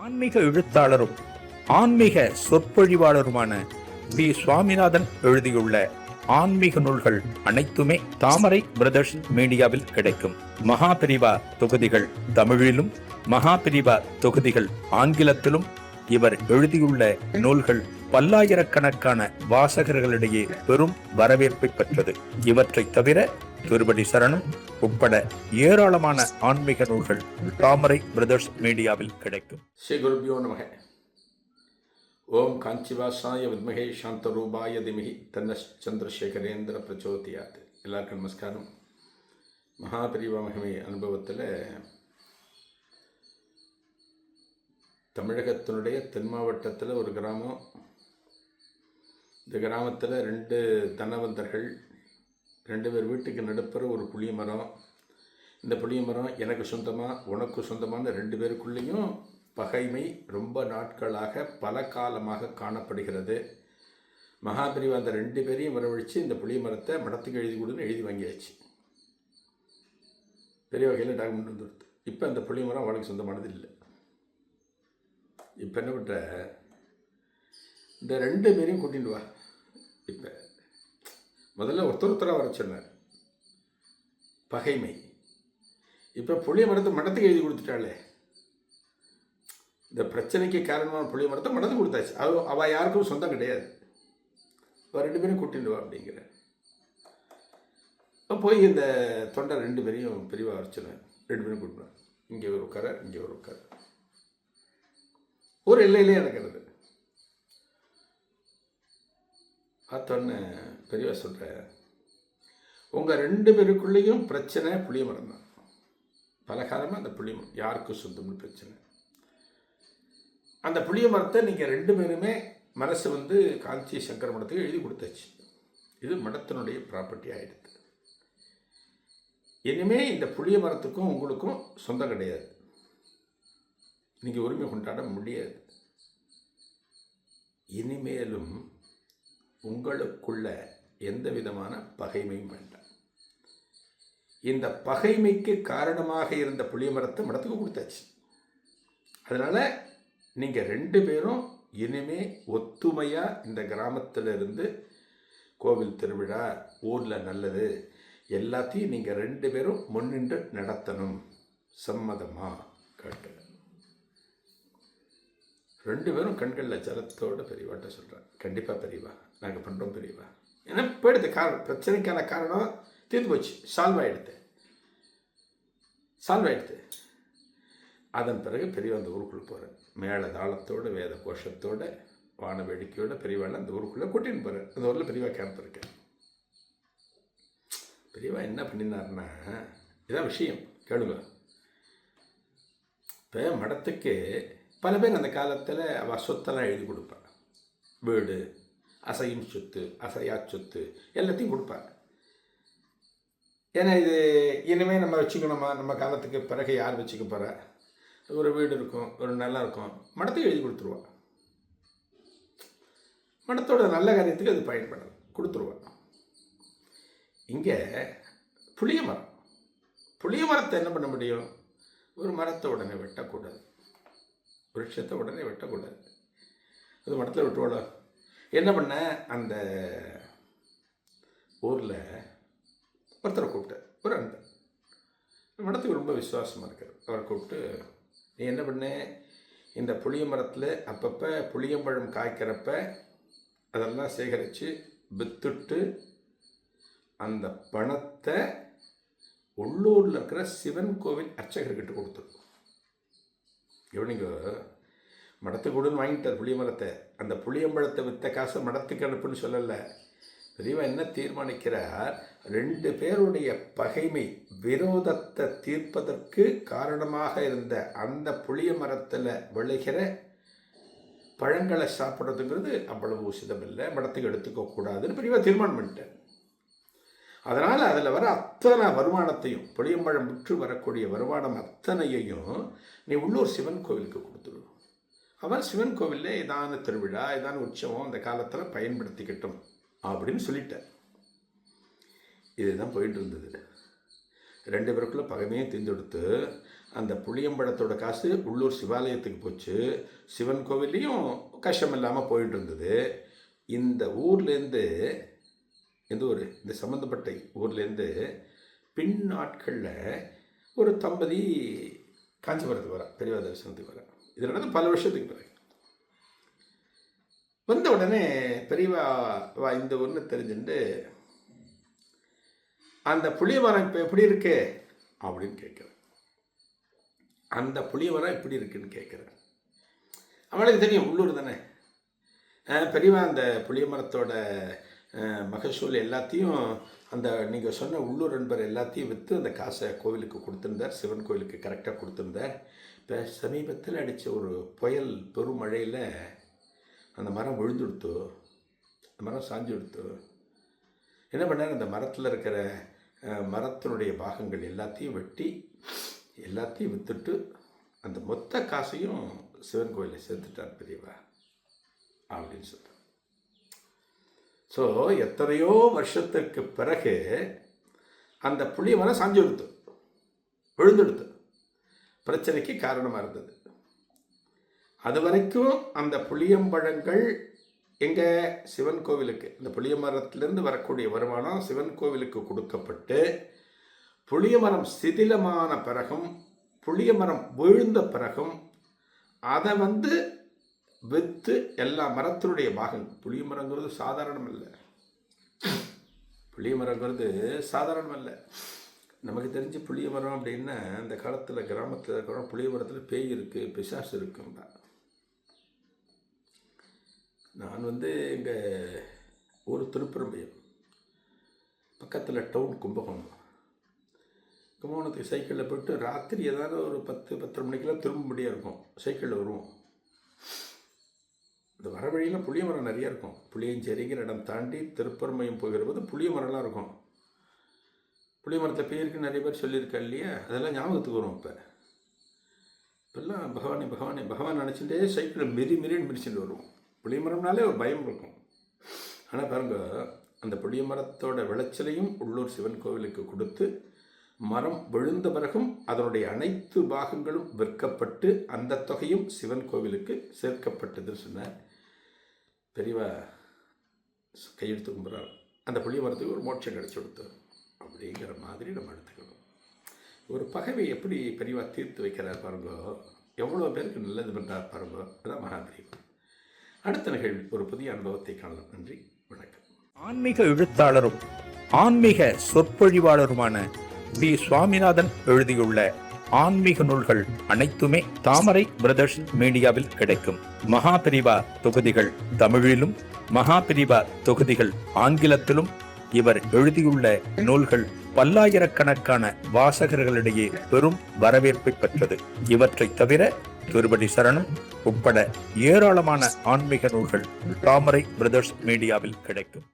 ஆன்மீக எழுத்தாளரும் ஆன்மீக சொற்பொழிவாளருமான பி. சுவாமிநாதன் எழுதியுள்ள ஆன்மீக நூல்கள் அனைத்துமே தாமரை பிரதர்ஸ் மீடியாவில் கிடைக்கும். மகாபிரிவா தொகுதிகள் தமிழிலும், மகாபிரிவா தொகுதிகள் ஆங்கிலத்திலும் இவர் எழுதியுள்ள நூல்கள் பல்லாயிரக்கணக்கான வாசகர்களிடையே பெரும் வரவேற்பை பெற்றது. இவற்றை தவிர திருப்படி சரணம் உட்பட ஏராளமான ஆன்மீக நூல்கள் தாமரை பிரதர்ஸ் மீடியாவில் கிடைக்கும். ஸ்ரீ குருபியோ நமக. ஓம் காஞ்சிவாசாய வித்மகே சாந்தரூபாய திமிகி தன்ன சந்திரசேகரேந்திர பிரச்சோதியாத். எல்லாருக்கும் நமஸ்காரம். மகாபிரிவா மகிமை அனுபவத்தில் தமிழகத்தினுடைய தென் மாவட்டத்தில் ஒரு கிராமம். இந்த கிராமத்தில் 2 தனவந்தர்கள், 2 பேர் வீட்டுக்கு நடுப்புற ஒரு புளிய மரம். இந்த புளிய மரம் எனக்கு சொந்தமாக உனக்கு சொந்தமான 2 பேருக்குள்ளேயும் பகைமை ரொம்ப நாட்களாக பல காலமாக காணப்படுகிறது. மகாபிரிவா அந்த 2 பேரையும் வரவழைச்சு இந்த புளிய மரத்தை மடத்துக்கு எழுதி கொடுன்னு எழுதி வாங்கியாச்சு. பெரிய வகையில் டாக்குமெண்ட் வந்துடுது. இப்போ அந்த புளிய மரம் அவளுக்கு சொந்தமானது இல்லை. இப்போ என்ன பண்ணுற, இந்த 2 பேரையும் கூட்டிட்டு வா. இப்போ முதல்ல ஒருத்தராக வர சொன்னார். பகைமை. இப்போ புளிய மரத்தை மடத்துக்கு எழுதி கொடுத்துட்டாளே, இந்த பிரச்சனைக்கு காரணமான புளிய மரத்தை மடத்துக்கு கொடுத்தாச்சு. அவள் யாருக்கும் சொந்தம் கிடையாது. இப்போ 2 பேரும் கூட்டிட்டு வா அப்படிங்கிற. போய் இந்த தொண்டை 2 பேரையும் பெரியவா வர சொன்னார். 2 பேரும் கூட்டிட்டு, இங்கே ஒரு உட்கார, இங்கே ஒரு உட்கார, ஒரு எல்லையிலே நடக்கிறது. பார்த்தோன்னு பெரியவா சொல்கிற, உங்கள் 2 பேருக்குள்ளேயும் பிரச்சனை புளிய மரம் தான். பல காலமாக அந்த புளிய மரம் யாருக்கும் சொந்தம்னு பிரச்சனை. அந்த புளிய மரத்தை நீங்கள் 2 பேருமே மனசு காஞ்சி சங்கர மடத்துக்கு எழுதி கொடுத்தாச்சு. இது மடத்தினுடைய ப்ராப்பர்ட்டி ஆகிடுது. இனிமேல் இந்த புளிய மரத்துக்கும் உங்களுக்கும் சொந்தம் கிடையாது. நீங்கள் உரிமை கொண்டாட முடியாது. இனிமேலும் உங்களுக்குள்ள எந்த விதமான பகைமையும் வேண்டாம். இந்த பகைமைக்கு காரணமாக இருந்த புளிய மரத்தை மடத்துக்கு கொடுத்தாச்சு. அதனால் நீங்கள் 2 பேரும் இனிமே ஒத்துமையாக இந்த கிராமத்தில் இருந்து கோவில் திருவிழா, ஊரில் நல்லது எல்லாத்தையும் நீங்கள் 2 பேரும் முன்னின்று நடத்தணும். சம்மதமா கேட்டு 2 பேரும் கண்களில் ஜலத்தோடு பெரியவாட்ட சொல்கிறார். கண்டிப்பாக பெரியவா, நாங்கள் பண்ணுறோம் பெரியவா. ஏன்னா போயிடுது காரணம், பிரச்சனைக்கான காரணம் தீர்ந்து போச்சு, சால்வ் ஆகிடுது. அதன் பிறகு பெரியவா அந்த ஊருக்குள்ளே போகிறார். மேலே தாளத்தோடு, வேத கோஷத்தோடு, வான வேடிக்கையோடு பெரியவாள் அந்த ஊருக்குள்ளே கூட்டின்னு போகிறார். அந்த ஊரில் பெரியவா கேம்ப் இருக்கு. பெரியவா என்ன பண்ணினார்னா, இதான் விஷயம் கேளுங்க. இப்போ மடத்துக்கு பல பேர் அந்த காலத்தில் அவள் சொத்தெல்லாம் எழுதி கொடுப்பாள். வீடு, அசையும் சொத்து, அசையா சொத்து எல்லாத்தையும் கொடுப்பாள். ஏன்னா இது இனிமேல் நம்ம வச்சுக்கணுமா, நம்ம காலத்துக்கு பிறகு யார் வச்சுக்க போகிறா, ஒரு வீடு இருக்கும், ஒரு நல்லா இருக்கும், மடத்துக்கு எழுதி கொடுத்துருவா. மடத்தோட நல்ல காரியத்துக்கு அது பயன்படாது, கொடுத்துருவா. இங்கே புளிய மரத்தை என்ன பண்ண முடியும்? ஒரு மரத்தை உடனே வெட்டக்கூடாது, விருட்சத்தை உடனே வெட்டக்கூடாது. அது மடத்தில் விட்டுவோட என்ன பண்ண, அந்த ஊரில் ஒருத்தரை கூப்பிட்டு, ஒரு அன்பர் மடத்துக்கு ரொம்ப விசுவாசமாக இருக்கார். அவரை கூப்பிட்டு, நீ என்ன பண்ண, இந்த புளிய மரத்தில் அப்பப்போ புளியம்பழம் காய்க்கிறப்ப அதெல்லாம் சேகரித்து வித்துட்டு அந்த பணத்தை உள்ளூரில் இருக்கிற சிவன் கோவில் அர்ச்சகர்கிட்ட கொடுத்துருக்கோம். இவனுங்க மடத்துக்கு கொடுன்னு வாங்கிட்டார் புளிய மரத்தை. அந்த புளியம்பழத்தை விற்ற காசை மடத்துக்கு அனுப்புன்னு சொல்லலை. பெரியவா என்ன தீர்மானிக்கிறார், 2 பேருடைய பகைமை விரோதத்தை தீர்ப்பதற்கு காரணமாக இருந்த அந்த புளிய மரத்தில் விளைகிற பழங்களை சாப்பிட்றதுங்கிறது அவ்வளவு உசிதமில்லை, மடத்துக்கு எடுத்துக்கக்கூடாதுன்னு பெரியவா தீர்மானம் பண்ணிட்டார். அதனால் அதில் வர அத்தனை வருமானத்தையும், புளியம்பழம் விற்று வரக்கூடிய வருமானம் அத்தனையையும் நீ உள்ளூர் சிவன் கோவிலுக்கு கொடுத்துடும். அவர் சிவன் கோவிலில் ஏதான திருவிழா, ஏதான உற்சவம் அந்த காலத்தில் பயன்படுத்திக்கிட்டோம் அப்படின்னு சொல்லிட்டார். இதுதான் போயிட்டு இருந்தது. 2 பேருக்குள்ளே பகைமையை தீர்ந்தெடுத்து அந்த புளியம்பழத்தோட காசு உள்ளூர் சிவாலயத்துக்கு போச்சு. சிவன் கோவில்லையும் கஷ்டம் இல்லாமல் போயிட்டு இருந்தது. இந்த ஊர்லேருந்து இந்த சம்மந்தப்பட்ட ஊர்லேருந்து பின் நாட்களில் ஒரு தம்பதி காஞ்சிபுரத்துக்கு வரா, பெரியவா தரிசனத்துக்கு வரா. இது நடந்து பல வருஷத்துக்கு பிறகு வந்த உடனே பெரியவா இந்த ஊர்னு தெரிஞ்சுட்டு அந்த புளிய மரம் இப்போ எப்படி இருக்கு அப்படின்னு கேட்குறேன். அந்த புளிய மரம் எப்படி இருக்குன்னு கேட்குறேன். அவளுக்கு தெரியும், உள்ளூர் தானே. பெரியவா அந்த புளிய மரத்தோட மகசூல் எல்லாத்தையும் அந்த நீங்கள் சொன்ன உள்ளூர் நண்பர் எல்லாத்தையும் விற்று அந்த காசை கோவிலுக்கு கொடுத்துருந்தார், சிவன் கோவிலுக்கு கரெக்டாக கொடுத்துருந்தார். இப்போ சமீபத்தில் அடித்த ஒரு புயல் பெருமழையில் அந்த மரம் விழுந்துடுத்து, அந்த மரம் சாஞ்சு கொடுத்து என்ன பண்ணார், அந்த மரத்தில் இருக்கிற மரத்தினுடைய பாகங்கள் எல்லாத்தையும் வெட்டி எல்லாத்தையும் விற்றுட்டு அந்த மொத்த காசையும் சிவன் கோயிலை சேர்த்துட்டார் பெரியவா அப்படின்னு சொல்கிறார். ஸோ எத்தனையோ வருஷத்துக்கு பிறகு அந்த புளிய மரம் சாஞ்சு கொடுத்து விழுந்துடுத்து பிரச்சனைக்கு காரணமாக இருந்தது. அது வரைக்கும் அந்த புளியம்பழங்கள் எங்கள் சிவன் கோவிலுக்கு, இந்த புளிய மரத்திலிருந்து வரக்கூடிய வருமானம் சிவன் கோவிலுக்கு கொடுக்கப்பட்டு, புளிய மரம் சிதிலமான பிறகும் புளிய மரம் விழுந்த பிறகும் அதை விற்று எல்லா மரத்தினுடைய பாகங்கள், புளிய மரங்கிறது சாதாரணம் இல்லை, புளிய மரங்கிறது சாதாரணம் இல்லை. நமக்கு தெரிஞ்சு புளிய மரம் அப்படின்னா அந்த காலத்தில் கிராமத்தில் இருக்கிற புளிய மரத்தில் பேய் இருக்குது, பிசாசு இருக்குங்க. நான் எங்கள் ஊர் திருப்பரம்பயம் பக்கத்தில் டவுன் கும்பகோணம். கும்பகோணத்துக்கு சைக்கிளில் போய்ட்டு ராத்திரி ஏதாவது ஒரு 10-10:30 மணிக்கெல்லாம் திரும்ப முடியாது இருக்கும். சைக்கிளில் வருவோம். இந்த வர வழியில் புளிய மரம் நிறையா இருக்கும். புளியஞ்சேரிங்கிற இடம் தாண்டி திருப்பரம்பயம் போகிற போது புளிய மரம்லாம் இருக்கும். புளிய மரத்தில் பேருக்கு நிறைய பேர் சொல்லியிருக்கா இல்லையா, அதெல்லாம் ஞாபகத்துக்கு வரும். இப்போல்லாம் பகவானே பகவானே பகவான் நினச்சிட்டே சைக்கிளை மிரின்னு மிரிச்சுட்டு வருவோம். புளிய மரம்னாலே ஒரு பயம் இருக்கும். ஆனால் பாருங்க, அந்த புளிய மரத்தோட விளைச்சலையும் உள்ளூர் சிவன் கோவிலுக்கு கொடுத்து மரம் விழுந்த பிறகும் அதனுடைய அனைத்து பாகங்களும் விற்கப்பட்டு அந்த தொகையும் சிவன் கோவிலுக்கு சேர்க்கப்பட்டதுன்னு சொன்னார் பெரியவா. கையெடுத்து கும்பிட்றார். அந்த புளிய மரத்துக்கு ஒரு மோட்சம் கிடச்சி கொடுத்தார் அப்படிங்கிற மாதிரி நம்ம எடுத்துக்கணும். ஒரு பகைவை எப்படி பெரியவா தீர்த்து வைக்கிறார் பாருங்க, எவ்வளோ பேருக்கு நல்லது பண்ணுறார் பாருங்க. அதுதான் மகாதெய்வம். அடுத்த நிகழ்வு ஒரு புதிய அனுபவத்தை காணலாம். நன்றி, வணக்கம். ஆன்மீக எழுத்தாளரும் ஆன்மீக சொற்பொழிவாளருமான பி. சுவாமிநாதன் எழுதியுள்ள ஆன்மீக நூல்கள் அனைத்துமே தாமரை பிரதர்ஸ் மீடியாவில் கிடைக்கும். மகாபிரிவா தொகுதிகள் தமிழிலும், மகாபிரிவா தொகுதிகள் ஆங்கிலத்திலும் இவர் எழுதியுள்ள நூல்கள் பல்லாயிரக்கணக்கான வாசகர்களிடையே பெரும் வரவேற்பை பெற்றது. இவற்றை தவிர திருப்படி சரணம் உட்பட ஏராளமான ஆன்மீக நூல்கள் தாமரை பிரதர்ஸ் மீடியாவில் கிடைக்கும்.